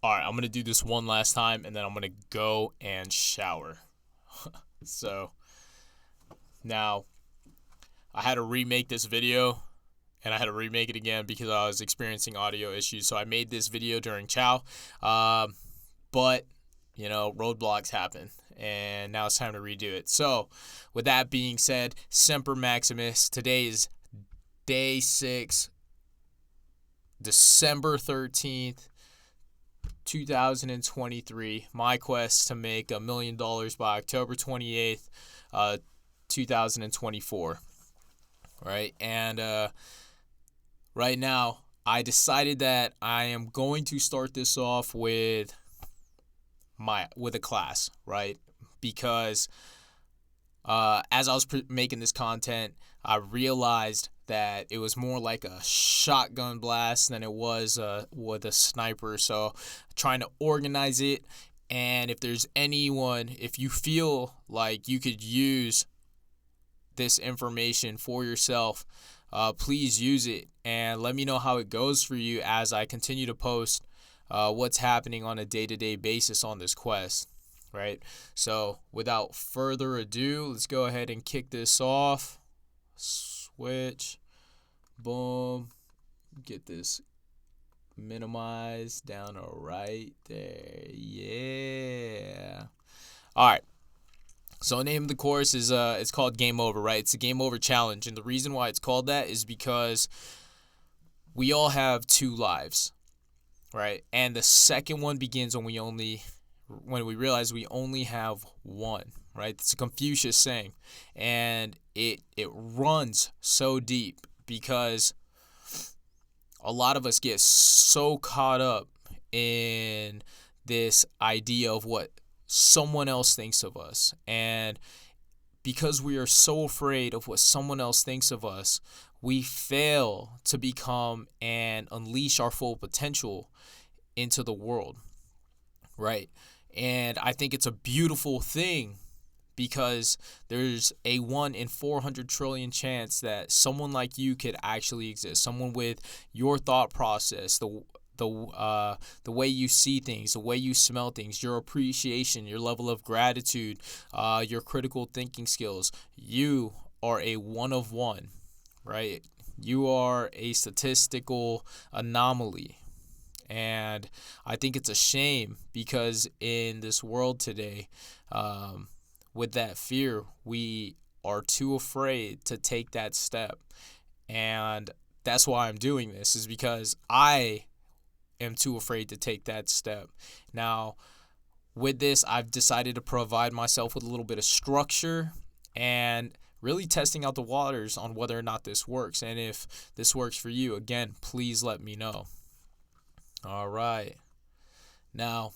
All right, I'm going to do this one last time and then I'm going to go and shower. So now I had to remake this video and I had to remake it again because I was experiencing audio issues. So I made this video during Chow, but roadblocks happen, and now it's time to redo it. So with that being said, Semper Maximus. Today is day 6, December 13th, 2023. My quest to make $1 million by October 28th, 2024. Right, and right now I decided that I am going to start this off with a class, right? Because as I was making this content, I realized that it was more like a shotgun blast than it was with a sniper. So trying to organize it, and if you feel like you could use this information for yourself, please use it and let me know how it goes for you as I continue to post what's happening on a day-to-day basis on this quest, right? So without further ado, let's go ahead and kick this off. Switch, boom, get this minimized down to right there. Yeah. All right. So the name of the course is it's called Game Over, right? It's a Game Over challenge, and the reason why it's called that is because we all have 2 lives, right? And the second one begins when we realize we only have one, right? It's a Confucius saying, and it runs so deep because a lot of us get so caught up in this idea of what someone else thinks of us, and because we are so afraid of what someone else thinks of us, we fail to become and unleash our full potential into the world, right? And I think it's a beautiful thing because there's a 1 in 400 trillion chance that someone like you could actually exist, someone with your thought process, the way you see things, the way you smell things, your appreciation, your level of gratitude, your critical thinking skills. You are a 1 of 1, right? You are a statistical anomaly. And I think it's a shame because in this world today, with that fear, we are too afraid to take that step. And that's why I'm doing this, is because I am too afraid to take that step. Now, with this, I've decided to provide myself with a little bit of structure and really testing out the waters on whether or not this works. And if this works for you, again, please let me know. All right. Now,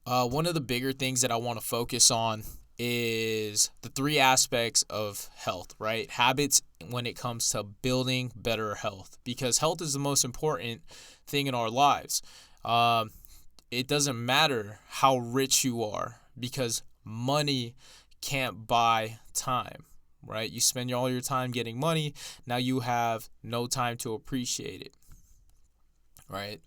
one of the bigger things that I want to focus on is the 3 aspects of health, right? Habits when it comes to building better health, because health is the most important thing in our lives. It doesn't matter how rich you are, because money can't buy time, right? You spend all your time getting money. Now you have no time to appreciate it, right?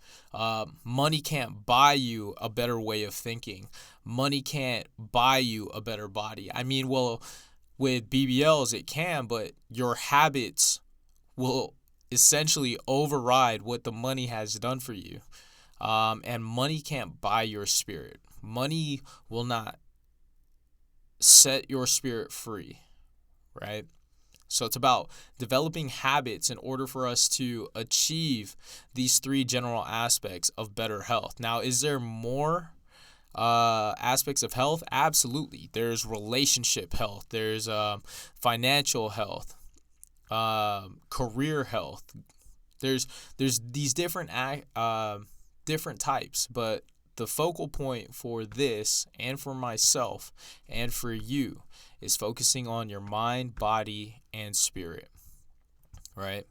Money can't buy you a better way of thinking. Money can't buy you a better body. I mean, well, with BBLs it can, but your habits will essentially override what the money has done for you. And money can't buy your spirit. Money will not set your spirit free, right? So it's about developing habits in order for us to achieve these 3 general aspects of better health. Now, is there more aspects of health? Absolutely. There's relationship health. There's financial health, career health. There's these different types, but the focal point for this and for myself and for you is focusing on your mind, body, and spirit, right?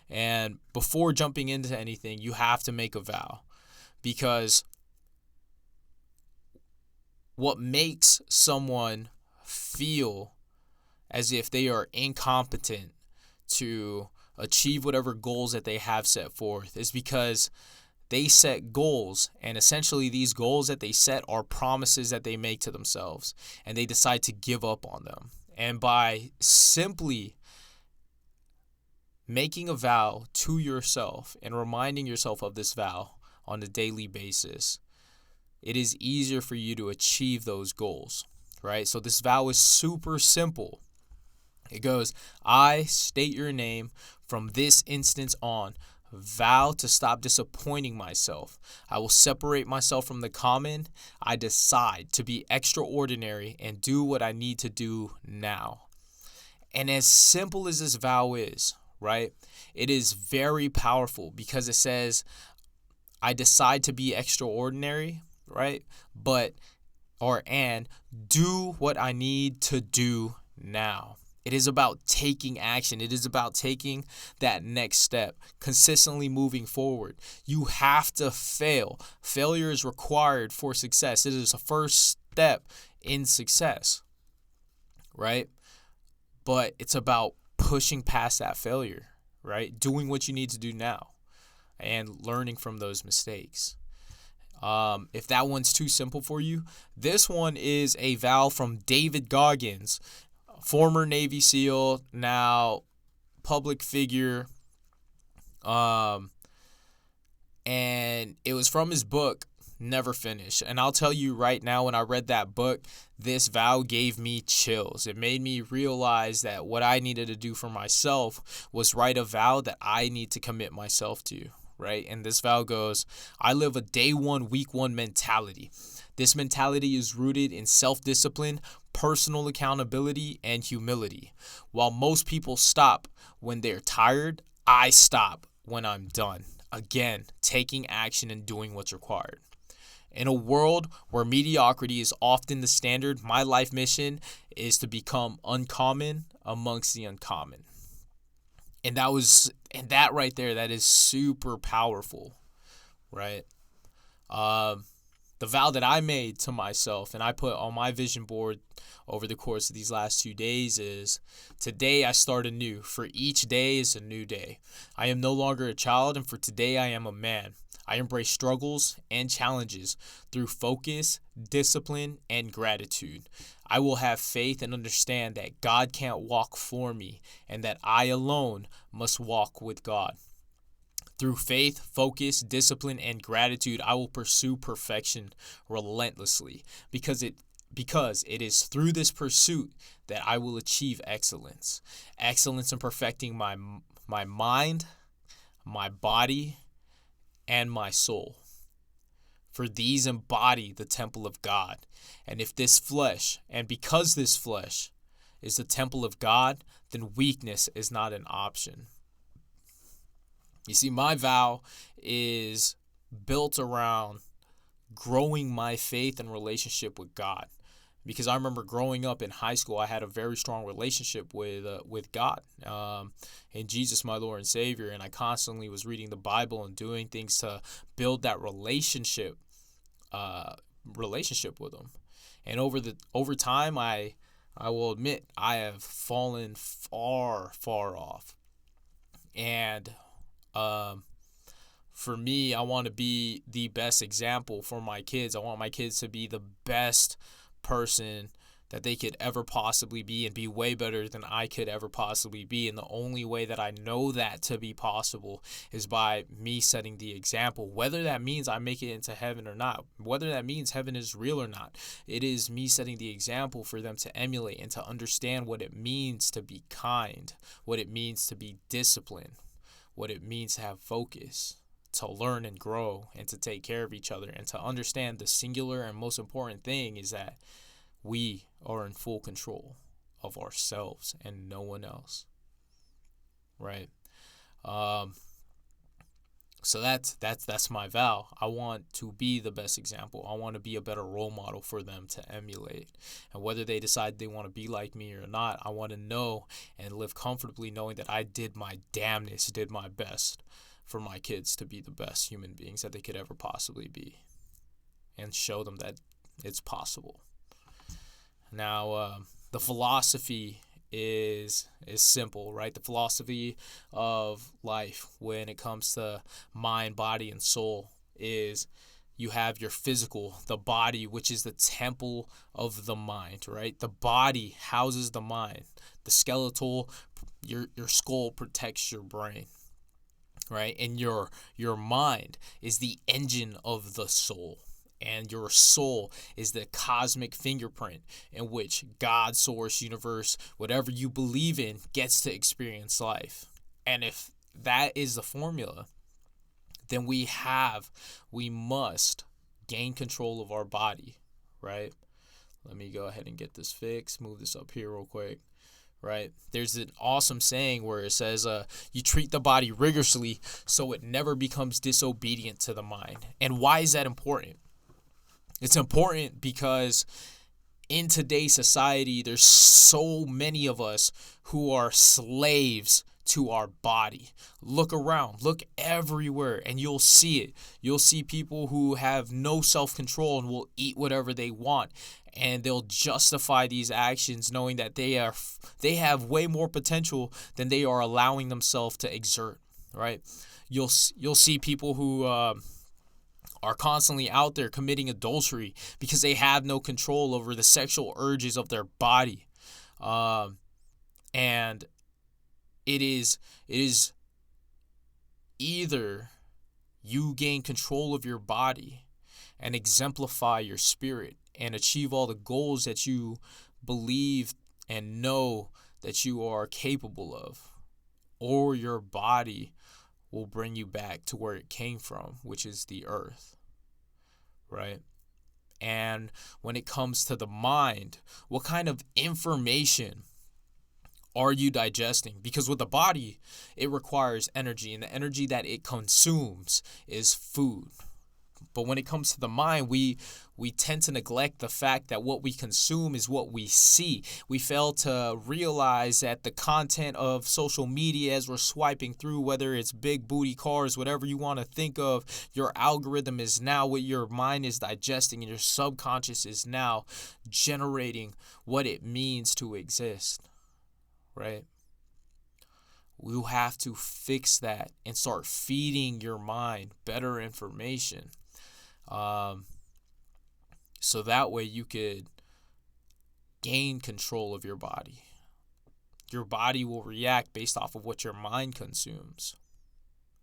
And before jumping into anything, you have to make a vow, because what makes someone feel as if they are incompetent to achieve whatever goals that they have set forth is because they set goals, and essentially these goals that they set are promises that they make to themselves, and they decide to give up on them. And by simply making a vow to yourself and reminding yourself of this vow on a daily basis, it is easier for you to achieve those goals, right? So this vow is super simple. It goes, I state your name from this instance on. Vow to stop disappointing myself. I will separate myself from the common. I decide to be extraordinary and do what I need to do now. And as simple as this vow is, right, it is very powerful because it says, I decide to be extraordinary, right? And do what I need to do now. It is about taking action. It is about taking that next step, consistently moving forward. You have to fail. Failure is required for success. It is a first step in success, right? But it's about pushing past that failure, right? Doing what you need to do now and learning from those mistakes. If that one's too simple for you, this one is a vow from David Goggins, former Navy SEAL, now public figure. And it was from his book, Never Finish. And I'll tell you right now, when I read that book, this vow gave me chills. It made me realize that what I needed to do for myself was write a vow that I need to commit myself to. Right? And this vow goes, I live a day one, week one mentality. This mentality is rooted in self-discipline, personal accountability, and humility. While most people stop when they're tired, I stop when I'm done. Again, taking action and doing what's required. In a world where mediocrity is often the standard, my life mission is to become uncommon amongst the uncommon. And that right there, that is super powerful, right? The vow that I made to myself and I put on my vision board over the course of these last 2 days is, today I start anew. For each day is a new day. I am no longer a child, and for today I am a man. I embrace struggles and challenges through focus, discipline, and gratitude. I will have faith and understand that God can't walk for me and that I alone must walk with God. Through faith, focus, discipline, and gratitude, I will pursue perfection relentlessly because it is through this pursuit that I will achieve excellence. Excellence in perfecting my mind, my body, and my soul. For these embody the temple of God. And because this flesh is the temple of God, then weakness is not an option. You see, my vow is built around growing my faith and relationship with God. Because I remember growing up in high school, I had a very strong relationship with God and Jesus, my Lord and Savior. And I constantly was reading the Bible and doing things to build that relationship with Him. And over time, I will admit I have fallen far off. And for me, I want to be the best example for my kids. I want my kids to be the best person that they could ever possibly be and be way better than I could ever possibly be. And the only way that I know that to be possible is by me setting the example, whether that means I make it into heaven or not, whether that means heaven is real or not. It is me setting the example for them to emulate and to understand what it means to be kind, what it means to be disciplined, what it means to have focus, to learn and grow, and to take care of each other, and to understand the singular and most important thing is that we are in full control of ourselves and no one else, right? So that's my vow. I want to be the best example. I want to be a better role model for them to emulate. And whether they decide they want to be like me or not, I want to know and live comfortably knowing that I did my damnedest, did my best for my kids to be the best human beings that they could ever possibly be, and show them that it's possible. Now, the philosophy is simple, right? The philosophy of life when it comes to mind, body, and soul is you have your physical, the body, which is the temple of the mind, right? The body houses the mind. The skeletal, your skull protects your brain, right? And your mind is the engine of the soul. And your soul is the cosmic fingerprint in which God, source, universe, whatever you believe in, gets to experience life. And if that is the formula, then we must gain control of our body, right? Let me go ahead and get this fixed. Move this up here real quick, right? There's an awesome saying where it says, you treat the body rigorously so it never becomes disobedient to the mind. And why is that important? It's important because in today's society, there's so many of us who are slaves to our body. Look around, look everywhere, and you'll see it. You'll see people who have no self-control and will eat whatever they want, and they'll justify these actions knowing that they have way more potential than they are allowing themselves to exert, right? You'll see people who are constantly out there committing adultery because they have no control over the sexual urges of their body. And it is either you gain control of your body and exemplify your spirit and achieve all the goals that you believe and know that you are capable of, or your body will bring you back to where it came from, which is the earth, right? And when it comes to the mind, what kind of information are you digesting? Because with the body, it requires energy, and the energy that it consumes is food. But when it comes to the mind, we tend to neglect the fact that what we consume is what we see. We fail to realize that the content of social media as we're swiping through, whether it's big booty cars, whatever you want to think of, your algorithm is now what your mind is digesting, and your subconscious is now generating what it means to exist, right? We'll have to fix that and start feeding your mind better information. So that way you could gain control of your body. Your body will react based off of what your mind consumes.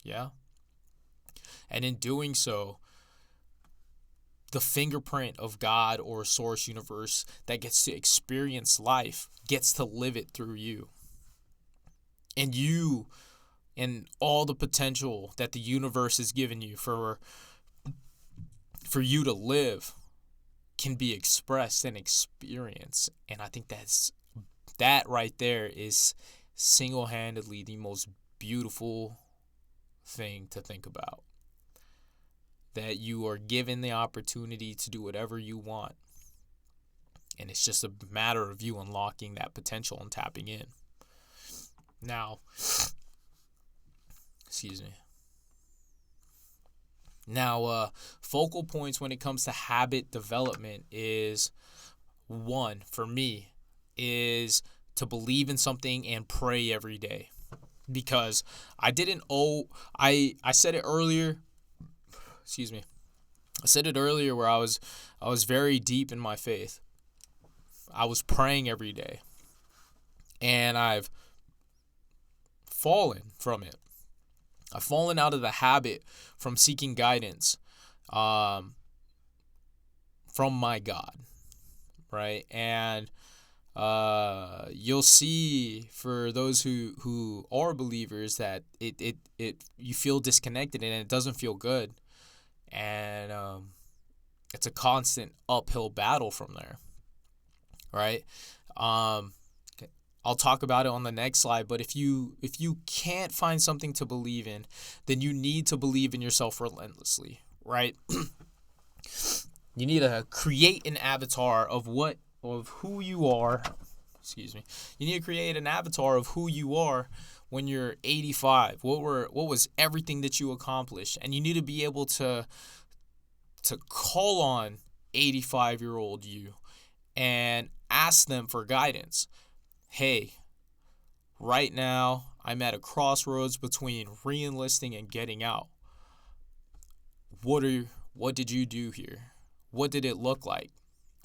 Yeah? And in doing so, the fingerprint of God or source universe that gets to experience life gets to live it through you. And you and all the potential that the universe has given you for you to live can be expressed and experienced. And I think that right there is single-handedly the most beautiful thing to think about. That you are given the opportunity to do whatever you want. And it's just a matter of you unlocking that potential and tapping in. Now, excuse me. Now, focal points when it comes to habit development is, one, for me, is to believe in something and pray every day. Because I said it earlier, excuse me. I said it earlier where I was very deep in my faith. I was praying every day. And I've fallen from it. I've fallen out of the habit from seeking guidance from my God, right? And you'll see for those who are believers that it you feel disconnected and it doesn't feel good, and it's a constant uphill battle from there, right? I'll talk about it on the next slide, but if you can't find something to believe in, then you need to believe in yourself relentlessly, right? You need to create an avatar of who you are. Excuse me. You need to create an avatar of who you are when you're 85. What was everything that you accomplished? And you need to be able to call on 85-year-old you and ask them for guidance. Hey, right now I'm at a crossroads between re-enlisting and getting out. what did you do here? What did it look like?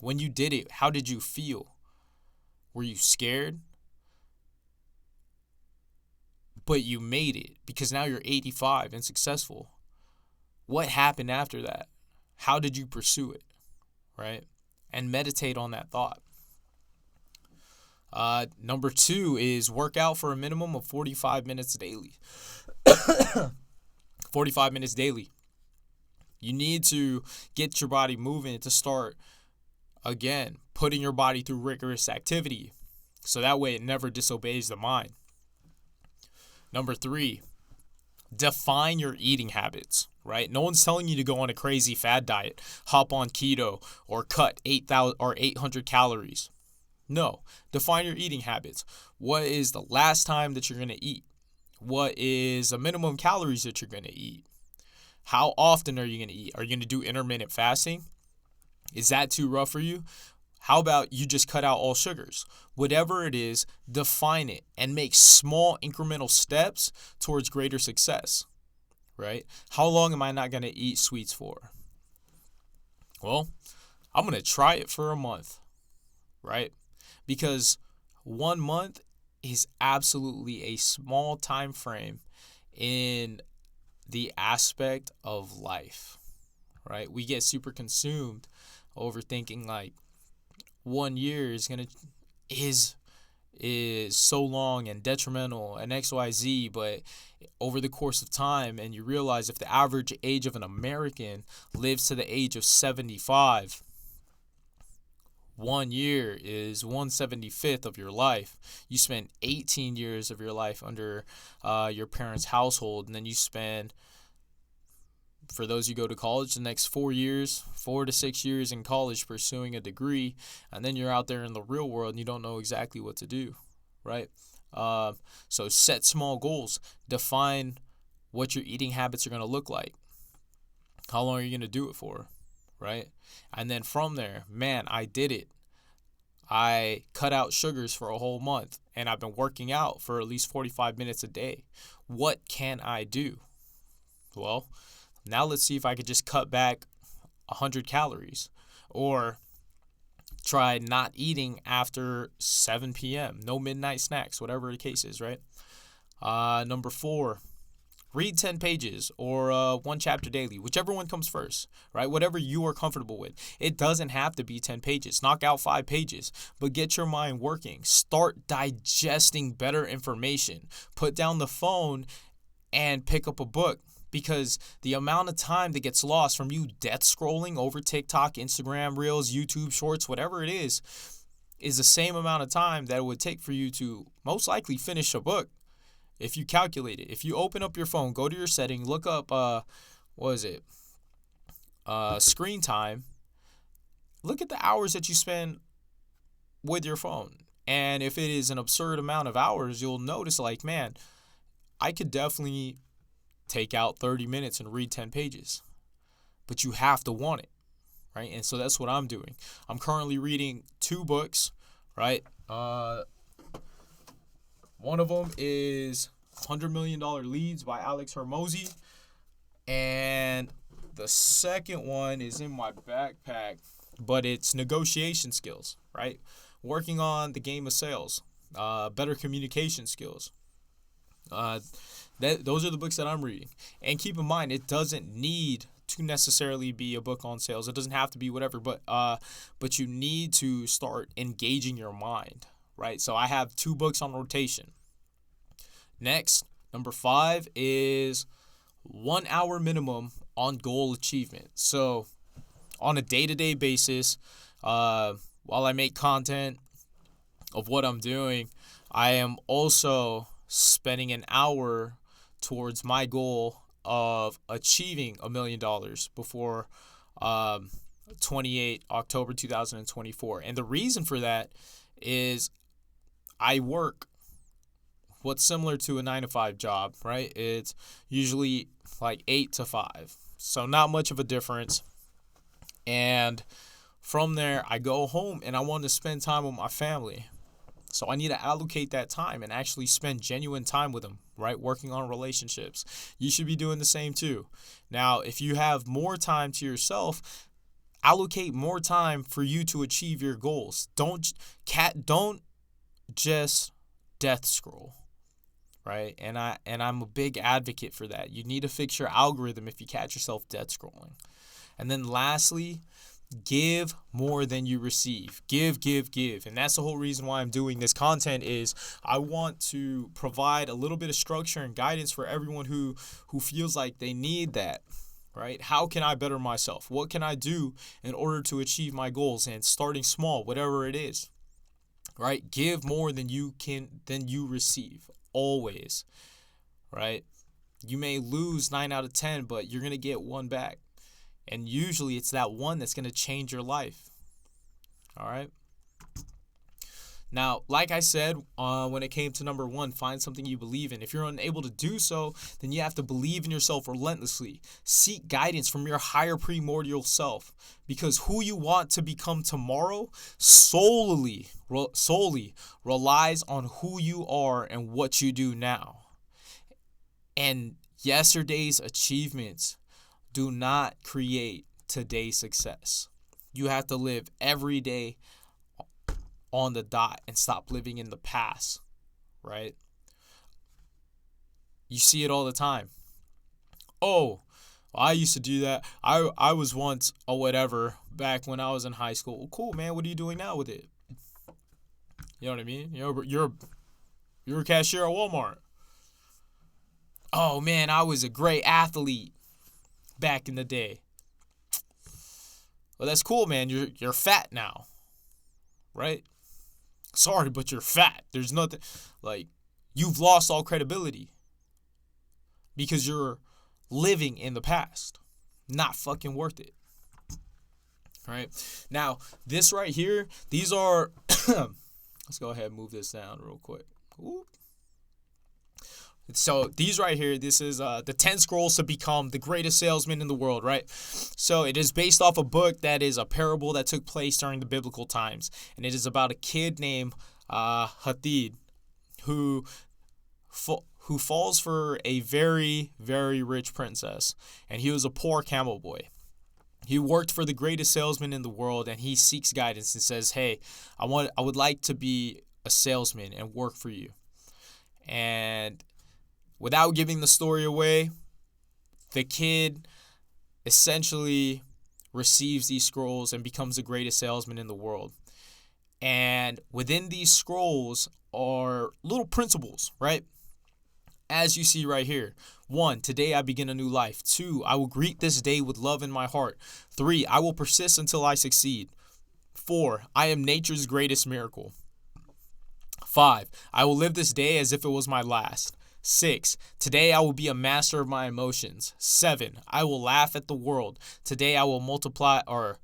When you did it, how did you feel? Were you scared? But you made it because now you're 85 and successful. What happened after that? How did you pursue it? Right? And meditate on that thought. Number 2 is work out for a minimum of 45 minutes daily. 45 minutes daily. You need to get your body moving to start, again, putting your body through rigorous activity. So that way it never disobeys the mind. Number 3, define your eating habits, right? No one's telling you to go on a crazy fad diet, hop on keto, or cut 800 calories. No, define your eating habits. What is the last time that you're going to eat? What is the minimum calories that you're going to eat? How often are you going to eat? Are you going to do intermittent fasting? Is that too rough for you? How about you just cut out all sugars? Whatever it is, define it and make small incremental steps towards greater success, right? How long am I not going to eat sweets for? Well, I'm going to try it for a month, right? Because 1 month is absolutely a small time frame in the aspect of life, right? We get super consumed overthinking like 1 year is so long and detrimental and XYZ, but over the course of time, and you realize if the average age of an American lives to the age of 75, 1 year is 1/75th of your life. You spend 18 years of your life under your parents' household, and then you spend, for those who go to college, the next 4 to 6 years in college pursuing a degree, and then you're out there in the real world and you don't know exactly what to do, right? So set small goals. Define what your eating habits are going to look like. How long are you going to do it for, right? And then from there, man, I did it. I cut out sugars for a whole month, and I've been working out for at least 45 minutes a day. What can I do? Well, now let's see if I could just cut back 100 calories or try not eating after 7 p.m. No midnight snacks, whatever the case is, right? Number 4, read 10 pages or 1 chapter daily, whichever one comes first, right? Whatever you are comfortable with. It doesn't have to be 10 pages. Knock out 5 pages, but get your mind working. Start digesting better information. Put down the phone and pick up a book. Because the amount of time that gets lost from you death scrolling over TikTok, Instagram Reels, YouTube Shorts, whatever it is the same amount of time that it would take for you to most likely finish a book. If you calculate it, if you open up your phone, go to your setting, look up, screen time, look at the hours that you spend with your phone. And if it is an absurd amount of hours, you'll notice like, man, I could definitely take out 30 minutes and read 10 pages. But you have to want it, right? And so that's what I'm doing. I'm currently reading 2 books, right? One of them is $100 Million Leads by Alex Hormozi. And the second one is in my backpack, but it's negotiation skills, right? Working on the game of sales, better communication skills. Those are the books that I'm reading. And keep in mind, it doesn't need to necessarily be a book on sales. It doesn't have to be whatever, but you need to start engaging your mind, right? So I have 2 books on rotation. Next, number 5 is 1 hour minimum on goal achievement. So on a day-to-day basis, while I make content of what I'm doing, I am also spending an hour towards my goal of achieving $1 million before 28 October 2024. And the reason for that is I work what's similar to a 9-to-5 job, right? It's usually like 8 to 5. So not much of a difference. And from there, I go home and I want to spend time with my family. So I need to allocate that time and actually spend genuine time with them, right? Working on relationships. You should be doing the same too. Now, if you have more time to yourself, allocate more time for you to achieve your goals. Don't just death scroll, right? And I'm a big advocate for that. You need to fix your algorithm if you catch yourself death scrolling. And then lastly, give more than you receive. Give. And that's the whole reason why I'm doing this content is I want to provide a little bit of structure and guidance for everyone who feels like they need that, right? How can I better myself? What can I do in order to achieve my goals? And starting small, whatever it is, right? Give more than you receive, always, right? You may lose 9 out of 10, but you're going to get one back. And usually it's that one that's going to change your life. All right. Now, like I said, when it came to number 1, find something you believe in. If you're unable to do so, then you have to believe in yourself relentlessly. Seek guidance from your higher primordial self, because who you want to become tomorrow solely relies on who you are and what you do now. And yesterday's achievements do not create today's success. You have to live every day on the dot and stop living in the past, right? You see it all the time. Oh, I used to do that. I was once or whatever back when I was in high school. Well, cool, man. What are you doing now with it? You know what I mean? You're a cashier at Walmart. Oh man, I was a great athlete back in the day. Well, that's cool, man. You're fat now, right? Sorry, but you're fat. There's nothing, like, you've lost all credibility because you're living in the past. Not fucking worth it. Right? Now, this right here, these are let's go ahead and move this down real quick. Ooh. So these right here, this is the 10 scrolls to become the greatest salesman in the world, right? So it is based off a book that is a parable that took place during the biblical times. And it is about a kid named Hadid who falls for a very, very rich princess. And he was a poor camel boy. He worked for the greatest salesman in the world, and he seeks guidance and says, hey, I would like to be a salesman and work for you. And without giving the story away, the kid essentially receives these scrolls and becomes the greatest salesman in the world. And within these scrolls are little principles, right? As you see right here. 1, today I begin a new life. 2, I will greet this day with love in my heart. 3, I will persist until I succeed. 4, I am nature's greatest miracle. 5, I will live this day as if it was my last. 6, today I will be a master of my emotions. 7, I will laugh at the world. Today I will multiply, or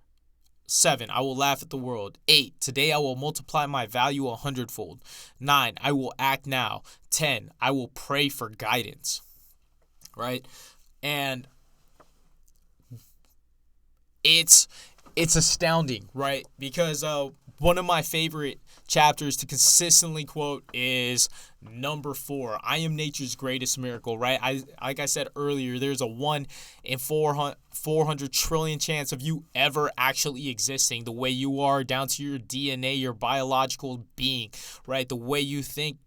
7, I will laugh at the world. 8, today I will multiply my value 100-fold. 9, I will act now. 10, I will pray for guidance. Right? And it's astounding, right? Because one of my favorite chapters to consistently quote is number 4. I am nature's greatest miracle, right? Like I said earlier, there's a 1 in 400 trillion chance of you ever actually existing the way you are, down to your DNA, your biological being, right? The way you think,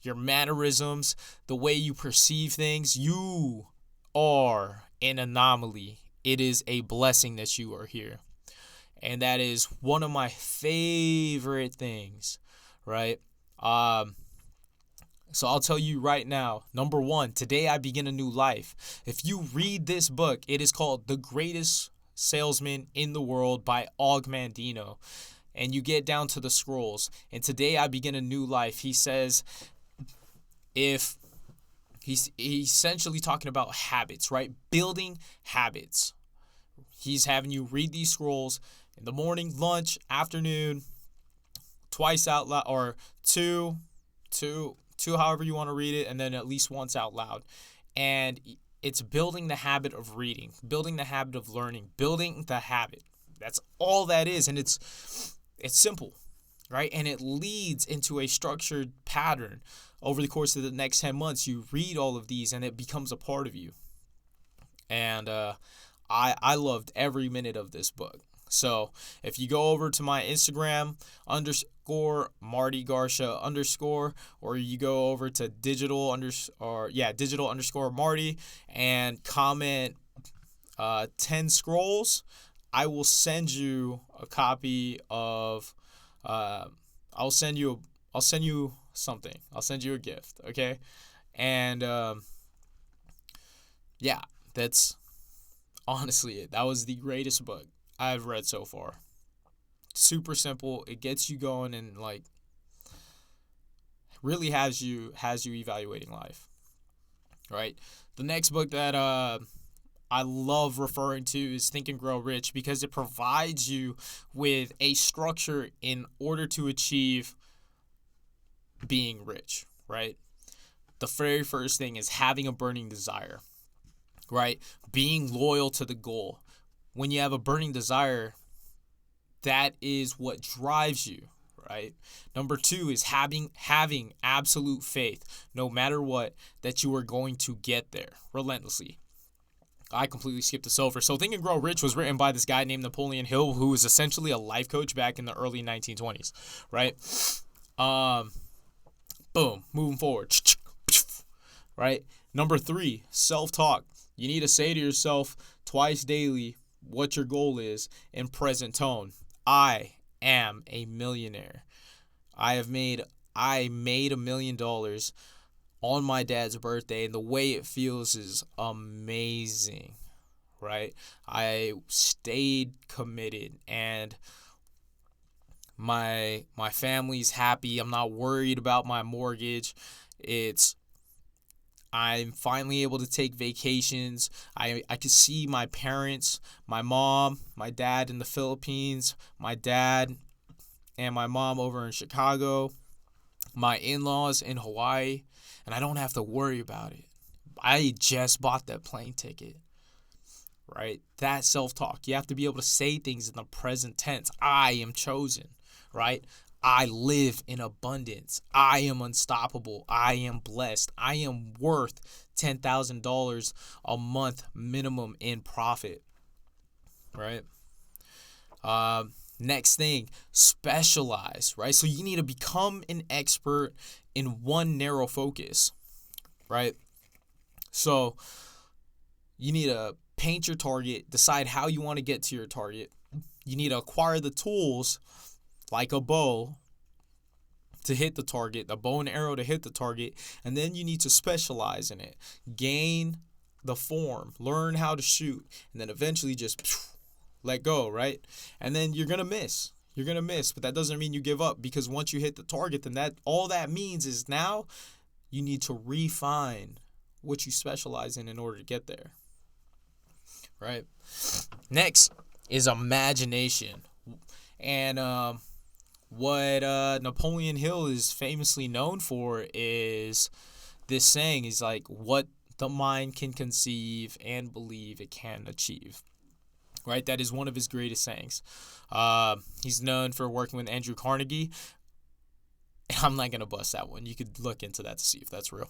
your mannerisms, the way you perceive things. You are an anomaly. It is a blessing that you are here. And that is one of my favorite things, right? So I'll tell you right now, number 1, today I begin a new life. If you read this book, it is called The Greatest Salesman in the World by Og Mandino. And you get down to the scrolls. And today I begin a new life. He says, if he's essentially talking about habits, right? Building habits. He's having you read these scrolls in the morning, lunch, afternoon, twice out loud, or two, however you want to read it, and then at least once out loud. And it's building the habit of reading, building the habit of learning, building the habit. That's all that is, and it's simple. right? And it leads into a structured pattern. Over the course of the next 10 months, you read all of these and it becomes a part of you. And I loved every minute of this book. So if you go over to my Instagram underscore Marty Garsha underscore, or you go over to digital underscore Marty and comment 10 scrolls, I will send you a copy of I'll send you something. I'll send you a gift, okay? And yeah, that's honestly it. That was the greatest book I've read so far. Super simple. It gets you going and like really has you evaluating life. Right? The next book that I love referring to is Think and Grow Rich, because it provides you with a structure in order to achieve being rich, right? The very first thing is having a burning desire, right? Being loyal to the goal. When you have a burning desire, that is what drives you, right? Number 2 is having absolute faith, no matter what, that you are going to get there relentlessly. I completely skipped this over. So Think and Grow Rich was written by this guy named Napoleon Hill, who was essentially a life coach back in the early 1920s, right? Boom, moving forward, right? Number 3, self-talk. You need to say to yourself twice daily what your goal is in present tone. I am a millionaire. I made $1 million on my dad's birthday, and the way it feels is amazing, right? I stayed committed, and my family's happy. I'm not worried about my mortgage. I'm finally able to take vacations. I could see my parents, my mom, my dad in the Philippines, my dad and my mom over in Chicago, my in-laws in Hawaii, and I don't have to worry about it. I just bought that plane ticket, right? That self-talk. You have to be able to say things in the present tense. I am chosen, right? I live in abundance. I am unstoppable. I am blessed. I am worth $10,000 a month minimum in profit, right? Next thing, specialize, right? So you need to become an expert in one narrow focus, right? So you need to paint your target, decide how you want to get to your target. You need to acquire the tools like a bow to hit the target, a bow and arrow to hit the target, and then you need to specialize in it. Gain the form, learn how to shoot, and then eventually just let go, right? And then you're going to miss. You're going to miss, but that doesn't mean you give up, because once you hit the target, then all that means is now you need to refine what you specialize in order to get there, right? Next is imagination. And what Napoleon Hill is famously known for is this saying is like, what the mind can conceive and believe it can achieve, right? That is one of his greatest sayings. He's known for working with Andrew Carnegie. I'm not going to bust that one. You could look into that to see if that's real,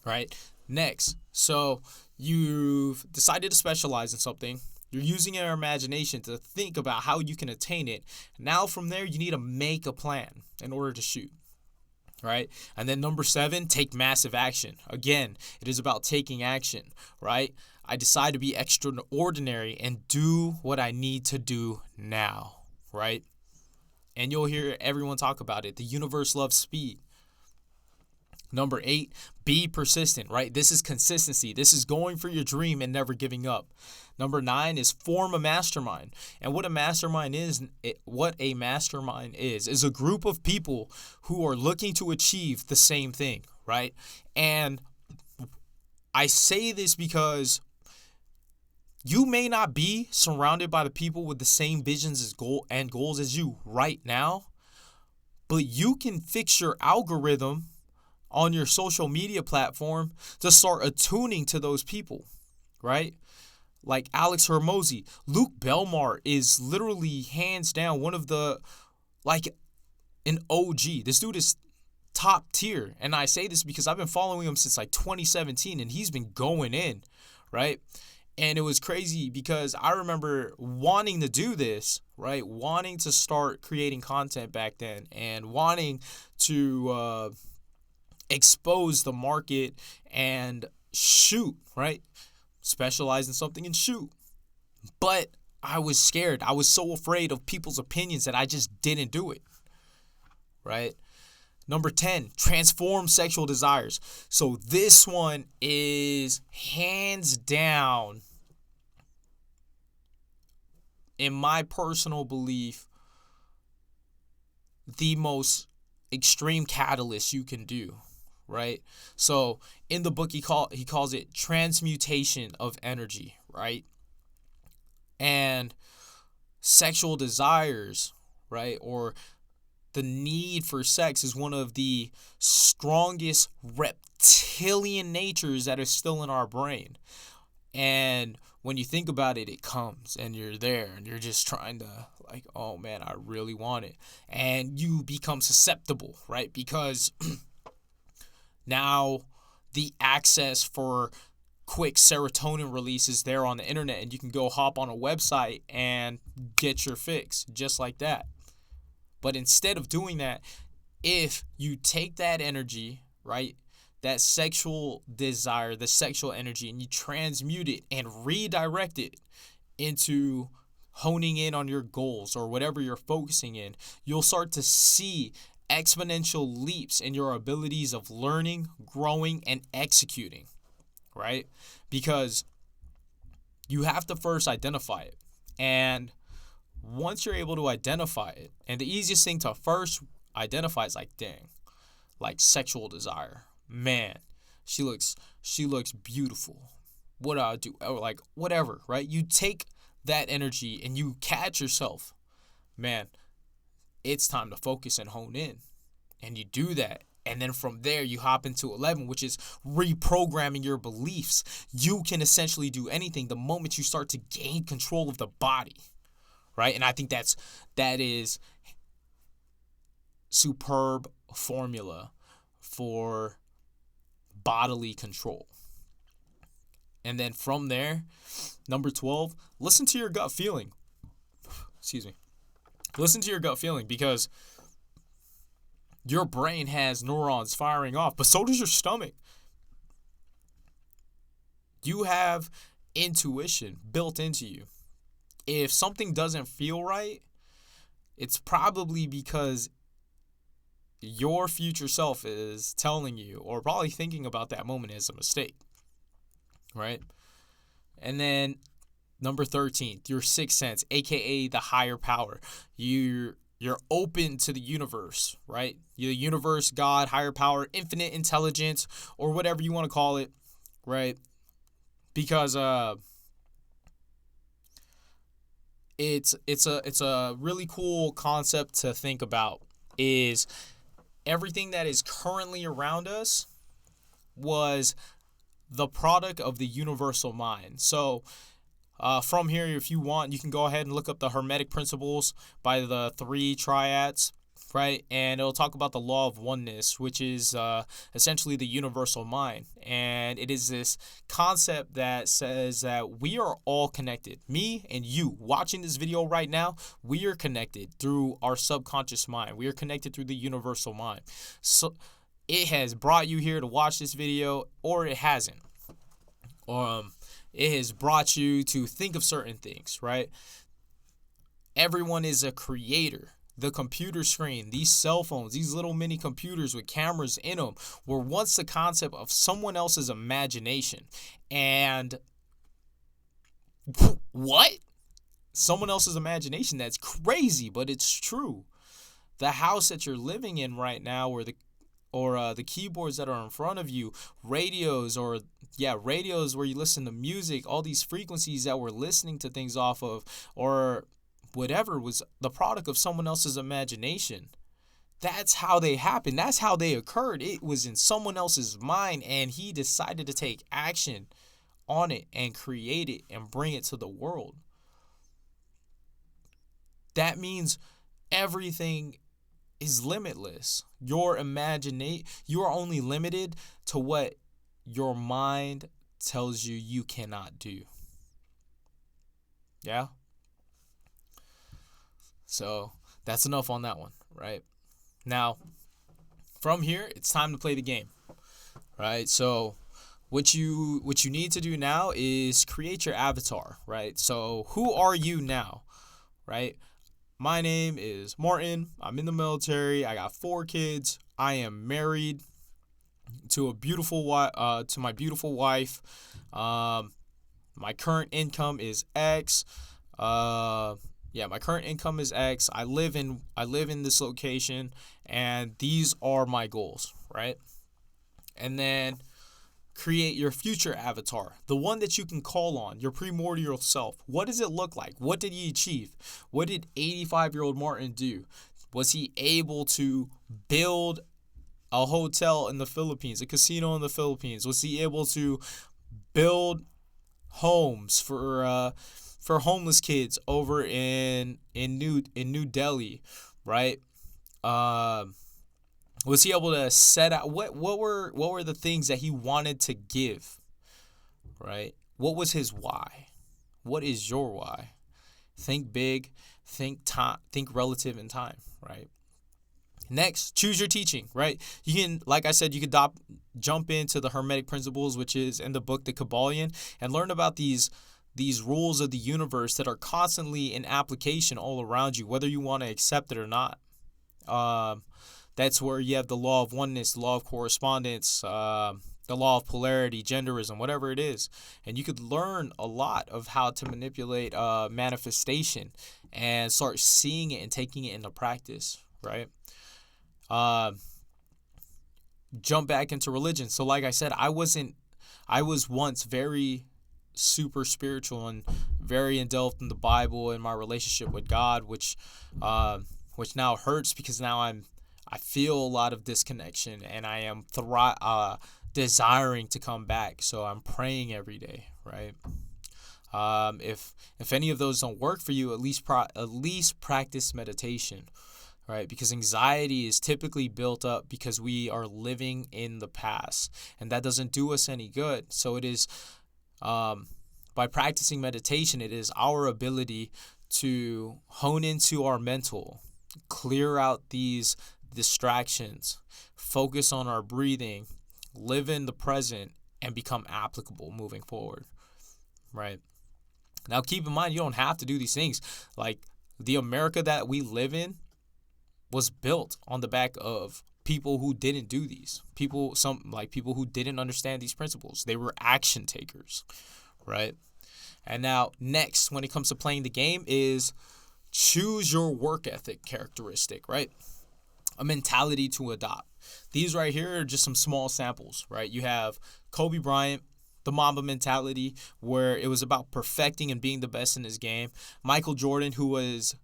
right? Next, so you've decided to specialize in something. You're using your imagination to think about how you can attain it. Now from there, you need to make a plan in order to shoot, right? And then number 7, take massive action. Again, it is about taking action, right? I decide to be extraordinary and do what I need to do now, right? And you'll hear everyone talk about it. The universe loves speed. Number 8, be persistent, right? This is consistency. This is going for your dream and never giving up. Number 9 is form a mastermind. And what a mastermind is a group of people who are looking to achieve the same thing, right? And I say this because you may not be surrounded by the people with the same visions and goals as you right now, but you can fix your algorithm on your social media platform to start attuning to those people, right? Like Alex Hormozi. Luke Belmar is literally hands down one of the, like, an OG. This dude is top tier. And I say this because I've been following him since like 2017 and he's been going in, right? And it was crazy because I remember wanting to do this, right? Wanting to start creating content back then and wanting to expose the market and shoot, right? Specialize in something and shoot. But I was scared. I was so afraid of people's opinions that I just didn't do it, right? Number 10, transform sexual desires. So this one is hands down, in my personal belief, the most extreme catalyst you can do, right? So in the book, he calls it transmutation of energy, right? And sexual desires, right, or the need for sex is one of the strongest reptilian natures that is still in our brain. And when you think about it, it comes and you're there and you're just trying to like, oh man, I really want it. And you become susceptible, right? Because now the access for quick serotonin release is there on the internet and you can go hop on a website and get your fix just like that. But instead of doing that, if you take that energy, right, that sexual desire, the sexual energy, and you transmute it and redirect it into honing in on your goals or whatever you're focusing in, you'll start to see exponential leaps in your abilities of learning, growing, and executing, right? Because you have to first identify it. And once you're able to identify it, and the easiest thing to first identify is like, dang, like sexual desire. Man, she looks beautiful. What do I do? Or like whatever, right? You take that energy and you catch yourself. Man, it's time to focus and hone in. And you do that. And then from there, you hop into 11, which is reprogramming your beliefs. You can essentially do anything the moment you start to gain control of the body, right? And I think that is superb formula for bodily control. And then from there, number 12, listen to your gut feeling. Excuse me. Listen to your gut feeling because your brain has neurons firing off, but so does your stomach. You have intuition built into you. If something doesn't feel right, it's probably because your future self is telling you or probably thinking about that moment as a mistake, right? And then number 13, your sixth sense, aka the higher power. You're open to the universe, right? The universe, God, higher power, infinite intelligence, or whatever you want to call it, right? Because it's a really cool concept to think about is everything that is currently around us was the product of the universal mind. So from here, if you want, you can go ahead and look up the Hermetic Principles by the three triads, right? And it'll talk about the law of oneness, which is essentially the universal mind. And it is this concept that says that we are all connected. Me and you watching this video right now, we are connected through our subconscious mind. We are connected through the universal mind. So it has brought you here to watch this video, or it hasn't. It has brought you to think of certain things, right? Everyone is a creator. The computer screen, these cell phones, these little mini computers with cameras in them were once the concept of someone else's imagination. And what? Someone else's imagination? That's crazy, but it's true. The house that you're living in right now, or the keyboards that are in front of you, radios where you listen to music, all these frequencies that we're listening to things off of, or whatever, was the product of someone else's imagination. That's how they happened. That's how they occurred. It was in someone else's mind, and he decided to take action on it and create it and bring it to the world. That means everything is limitless. You are only limited to what your mind tells you cannot do. Yeah? So that's enough on that one, right? Now, from here, it's time to play the game, right? So what you need to do now is create your avatar, right? So who are you now, right? My name is Martin. I'm in the military. I got 4 kids. I am married to my beautiful wife. My current income is X. My current income is X. I live in this location, and these are my goals, right? And then create your future avatar, the one that you can call on, your primordial self. What does it look like? What did he achieve? What did 85-year-old Martin do? Was he able to build a hotel in the Philippines, a casino in the Philippines? Was he able to build homes for homeless kids over in New Delhi, right? Was he able to set out what were the things that he wanted to give, right? What was his why? What is your why? Think big, think time, think relative in time, right? Next, choose your teaching, right? You can, like I said, you could jump into the Hermetic Principles, which is in the book The Kybalion, and learn about these rules of the universe that are constantly in application all around you, whether you want to accept it or not. That's where you have the law of oneness, the law of correspondence, the law of polarity, genderism, whatever it is. And you could learn a lot of how to manipulate manifestation and start seeing it and taking it into practice, right? Jump back into religion. So like I said, I was once very super spiritual and very indulged in the Bible and my relationship with God, which now hurts because now I feel a lot of disconnection, and I am desiring to come back. So I'm praying every day, right? If any of those don't work for you, at least practice meditation, right? Because anxiety is typically built up because we are living in the past, and that doesn't do us any good. So it is by practicing meditation, it is our ability to hone into our mental, clear out these distractions, focus on our breathing, live in the present, and become applicable moving forward, right? Now, keep in mind, you don't have to do these things. Like, the America that we live in was built on the back of people who didn't do these. People who didn't understand these principles. They were action takers, right? And now, next, when it comes to playing the game, is choose your work ethic characteristic, right? A mentality to adopt. These right here are just some small samples, right? You have Kobe Bryant, the Mamba mentality, where it was about perfecting and being the best in his game. Michael Jordan, who was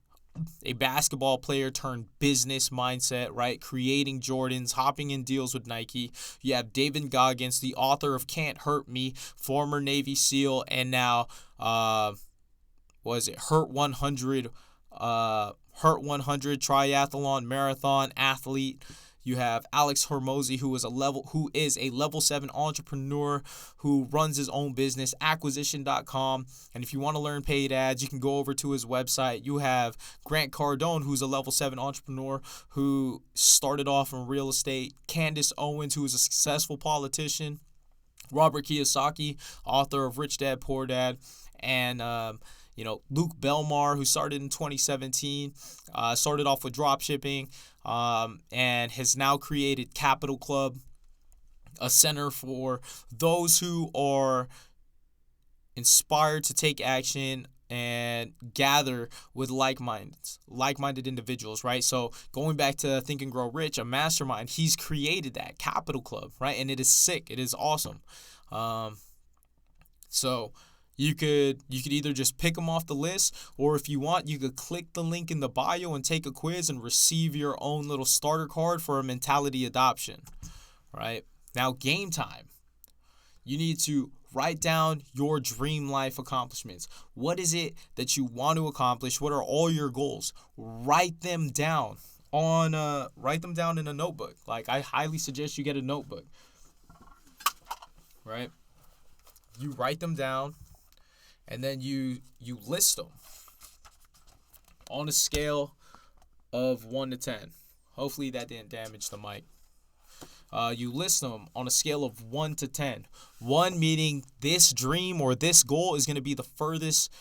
a basketball player turned business mindset, right? Creating Jordans, hopping in deals with Nike. You have David Goggins, the author of Can't Hurt Me, former Navy SEAL, and now Hurt 100 triathlon marathon athlete. You have Alex Hormozi, who is a level 7 entrepreneur who runs his own business, acquisition.com. And if you want to learn paid ads, you can go over to his website. You have Grant Cardone, who's a level 7 entrepreneur who started off in real estate. Candace Owens, who is a successful politician. Robert Kiyosaki, author of Rich Dad, Poor Dad. And Luke Belmar, who started in 2017, started off with drop shipping, and has now created Capital Club, a center for those who are inspired to take action and gather with like-minded individuals, right? So going back to Think and Grow Rich, a mastermind, he's created that Capital Club, right? And it is sick. It is awesome. So you could either just pick them off the list, or if you want, you could click the link in the bio and take a quiz and receive your own little starter card for a mentality adoption, right? Now, game time. You need to write down your dream life accomplishments. What is it that you want to accomplish? What are all your goals? Write them down. write them down in a notebook. Like, I highly suggest you get a notebook, right? You write them down, and then you list them on a scale of 1 to 10. Hopefully that didn't damage the mic. You list them on a scale of 1 to 10. 1 meaning this dream or this goal is going to be the furthest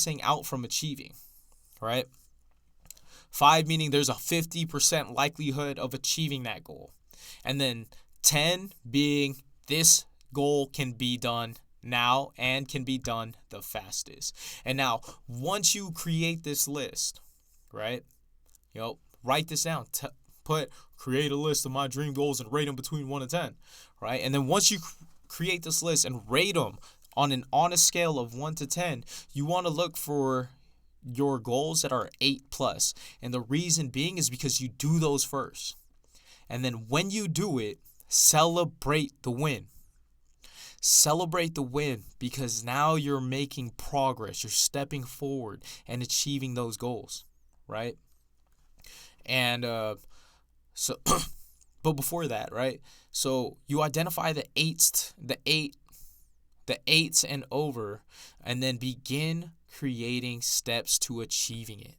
thing out from achieving, right? 5 meaning there's a 50% likelihood of achieving that goal. And then 10 being this goal can be done now and can be done the fastest. And now, once you create this list, right? Write this down. Create a list of my dream goals and rate them between 1 and 10, right? And then once you create this list and rate them on an honest scale of 1 to 10, you want to look for your goals that are 8 plus. And the reason being is because you do those first. And then when you do it, celebrate the win. Celebrate the win, because now you're making progress. You're stepping forward and achieving those goals, right? And so, but before that, right? So you identify the eights and over, and then begin creating steps to achieving it,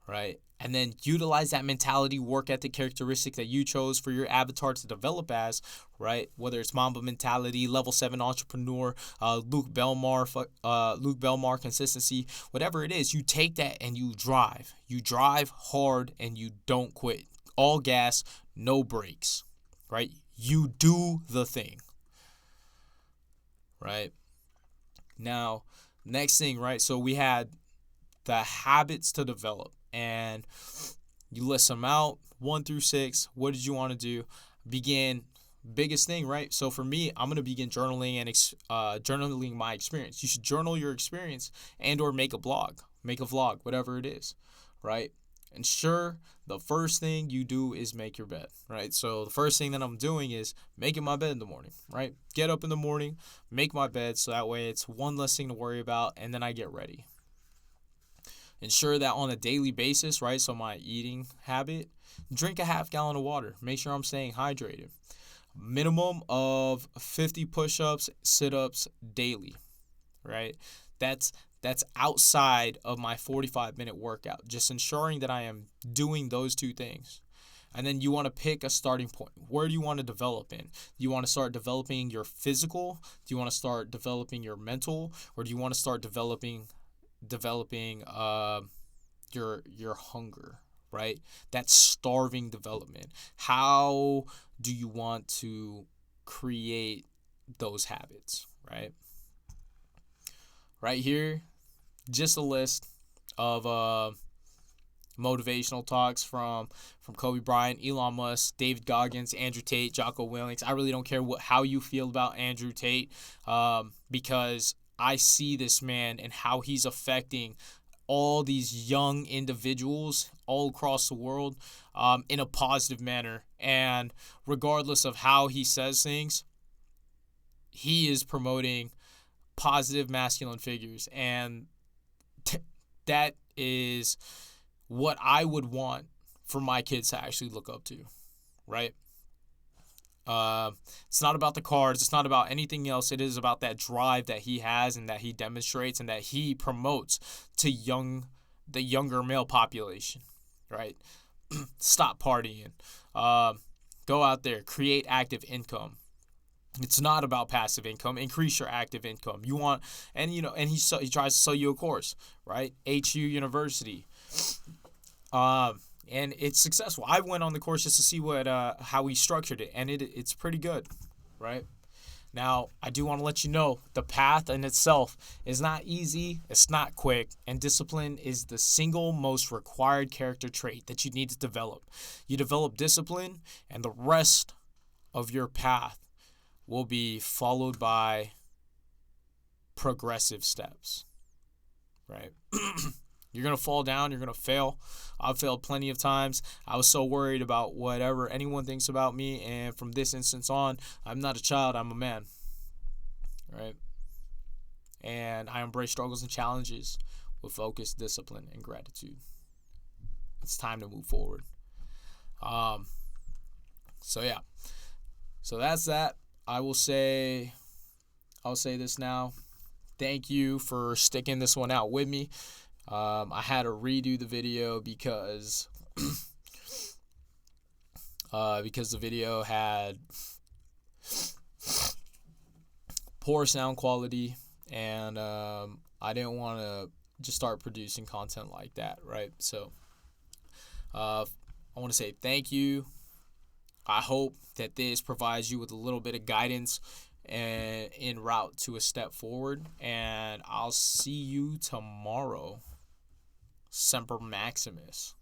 right? And then utilize that mentality, work ethic characteristic that you chose for your avatar to develop as, right? Whether it's Mamba mentality, level 7 entrepreneur, Luke Belmar consistency, whatever it is, you take that and you drive. You drive hard and you don't quit. All gas, no brakes, right? You do the thing, right? Now, next thing, right? So we had the habits to develop, and you list them out 1 through 6. What did you want to do? Biggest thing, right? So for me, I'm going to begin journaling and journaling my experience. You should journal your experience and or make a vlog, whatever it is, right? And sure, the first thing you do is make your bed, right? So the first thing that I'm doing is making my bed in the morning, right? Get up in the morning, make my bed, so that way it's one less thing to worry about, and then I get ready. Ensure that on a daily basis, right? So my eating habit, drink a half gallon of water. Make sure I'm staying hydrated. Minimum of 50 push-ups, sit-ups daily, right? That's outside of my 45-minute workout. Just ensuring that I am doing those two things. And then you want to pick a starting point. Where do you want to develop in? Do you want to start developing your physical? Do you want to start developing your mental? Or do you want to start developing your hunger, right? That starving development. How do you want to create those habits, right? Right here, just a list of motivational talks from Kobe Bryant, Elon Musk, David Goggins, Andrew Tate, Jocko Willink. I really don't care how you feel about Andrew Tate, because I see this man and how he's affecting all these young individuals all across the world in a positive manner. And regardless of how he says things, he is promoting positive masculine figures. And that is what I would want for my kids to actually look up to, right? It's not about the cards. It's not about anything else. It is about that drive that he has and that he demonstrates and that he promotes to the younger male population, right? Stop partying. Go out there, create active income. It's not about passive income. Increase your active income. You want, and he tries to sell you a course, right? HU University. And it's successful. I went on the course just to see how he structured it, and it's pretty good, right? Now, I do want to let you know the path in itself is not easy, it's not quick, and discipline is the single most required character trait that you need to develop. You develop discipline, and the rest of your path will be followed by progressive steps, right? You're going to fall down. You're going to fail. I've failed plenty of times. I was so worried about whatever anyone thinks about me. And from this instance on, I'm not a child. I'm a man. Right? And I embrace struggles and challenges with focus, discipline, and gratitude. It's time to move forward. So yeah. So that's that. I'll say this now. Thank you for sticking this one out with me. I had to redo the video because the video had poor sound quality, and I didn't want to just start producing content like that, right? So I want to say thank you. I hope that this provides you with a little bit of guidance and en route to a step forward, and I'll see you tomorrow. Semper Maximus.